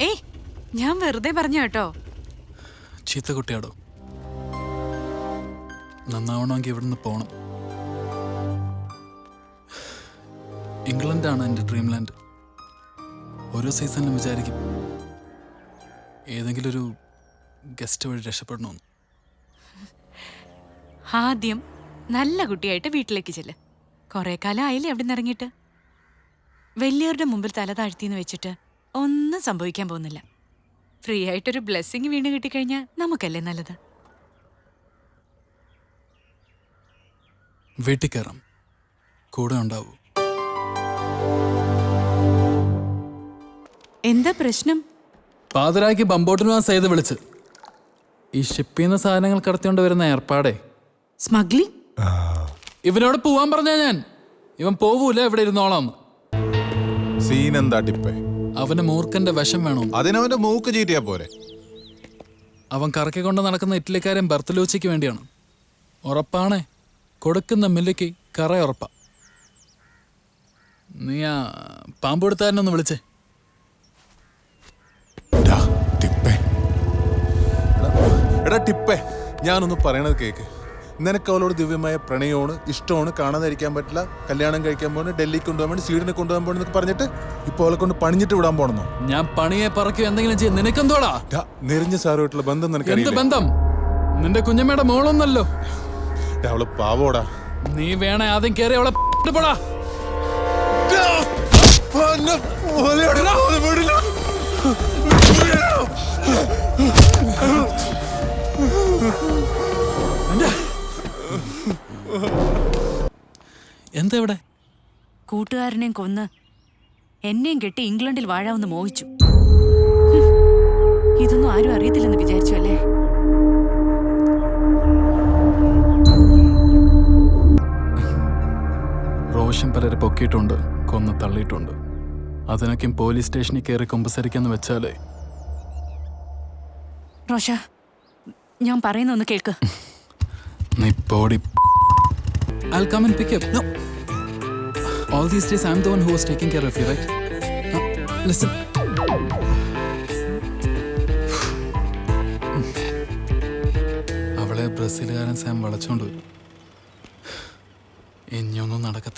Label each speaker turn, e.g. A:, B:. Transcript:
A: ഏയ്, ഞാൻ വെറുതെ പറഞ്ഞു കേട്ടോ.
B: ചീത്ത കുട്ടിയാടോ. നന്നാവണമെങ്കിൽ ഇവിടുന്ന് പോണം. ഇംഗ്ലണ്ടാണ് എൻ്റെ ഡ്രീം ലാൻഡ്. ഓരോ സീസണിലും വിചാരിക്കും ഏതെങ്കിലും ഒരു ഗസ്റ്റ് വഴി രക്ഷപ്പെടണമെന്ന്.
A: ആദ്യം നല്ല കുട്ടിയായിട്ട് വീട്ടിലേക്ക് ചെല്ല്. കുറെ കാലം ആയില്ലേ അവിടെ നിന്ന് ഇറങ്ങിയിട്ട്. വലിയവരുടെ മുമ്പിൽ തല താഴ്ത്തിന്ന് വെച്ചിട്ട് ഒന്നും സംഭവിക്കാൻ പോകുന്നില്ല. ഫ്രീ ആയിട്ടൊരു ബ്ലെസ്സിങ് വീണ് കിട്ടിക്കഴിഞ്ഞാൽ നമുക്കല്ലേ നല്ലത്.
B: വീട്ടിൽ കയറാം, കൂടെ ഉണ്ടാവൂ.
A: എന്താ പ്രശ്നം?
B: പാതിരാക്കി ബമ്പോട്ടിന് ആ ചെയ്ത് വിളിച്ച് ഈ ഷിപ്പിൽ നിന്ന് സാധനങ്ങൾ കടത്തിക്കൊണ്ട് വരുന്ന ഏർപ്പാടേ.
A: സ്മഗ്ലിംഗ്?
B: ഇവനോട് പോവാൻ പറഞ്ഞ ഞാൻ. ഇവൻ പോവൂല, ഇവിടെ ഇരുന്നോളാം.
C: സീൻ എന്താ ടിപ്പേ?
B: അവന് മൂർഖന്റെ വിഷം വേണോ?
C: അതിനവന്റെ മൂക്ക് ചീറ്റിയാ പോരെ.
B: അവൻ കറക്കിക്കൊണ്ട് നടക്കുന്ന ഇറ്റലിക്കാരൻ ബർത്തലൂച്ചയ്ക്ക് വേണ്ടിയാണ്. ഉറപ്പാണേ, കൊടുക്കുന്ന മില്ലിക്ക് കറ ഉറപ്പാ. നീ ആ പാമ്പെടുത്താരനൊന്ന് വിളിച്ചേ.
C: എടാ ടിപ്പേ, ഞാനൊന്ന് പറയണത് കേക്ക്. നിനക്ക് അവളോട് ദിവ്യമായ പ്രണയമാണ്, ഇഷ്ടമാണ്, കാണാതിരിക്കാൻ പറ്റില്ല, കല്യാണം കഴിക്കാൻ പോകണം, ഡൽഹിക്ക് കൊണ്ടുപോകാൻ വേണ്ടി, സ്വീഡനെ കൊണ്ടുപോകാൻ പോകണം എന്നൊക്കെ പറഞ്ഞിട്ട് ഇപ്പോൾ അവളെ കൊണ്ട് പണിഞ്ഞിട്ട് വിടാൻ പോണെന്നോ?
B: ഞാൻ പണിയെ പറക്കോ എന്തെങ്കിലും ചെയ്യും. നിനക്കെന്തോടാ?
C: നെറിഞ്ഞ സാറുമായിട്ടുള്ള ബന്ധം നിനക്ക്
B: എന്ത് ബന്ധം? നിന്റെ കുഞ്ഞമ്മയുടെ മോളൊന്നല്ലോ.
C: അവള് പാവോടാ.
B: നീ വേണേ ആദ്യം കയറി അവളെ പോടാ. എന്താ ഇവിടെ?
A: കൂട്ടുകാരനെയും കൊന്ന് എന്നെയും കെട്ടി ഇംഗ്ലണ്ടിൽ വാഴാമെന്ന് മോഹിച്ചു. ഇതൊന്നും ആരും അറിയത്തില്ലെന്ന് വിചാരിച്ചു അല്ലേ?
B: റോഷൻ പലരെ പൊക്കിയിട്ടുണ്ട്, കൊന്ന് തള്ളിയിട്ടുണ്ട്. അതിനൊക്കെ പോലീസ് സ്റ്റേഷനിൽ കയറി കൊമ്പസരിക്കാന്ന് വെച്ചാലേ.
A: റോഷ, ഞാൻ പറയുന്ന ഒന്ന് കേൾക്ക്.
B: നീ പോടി. I'll come and pick you up. No. All these days I'm the one who was taking care of you, right? Now, listen. അവളെ ബ്രസീലുകാരൻ സാം വളച്ചോണ്ട് പോയി. ഇനിയൊന്നും നടക്കത്തില്ല.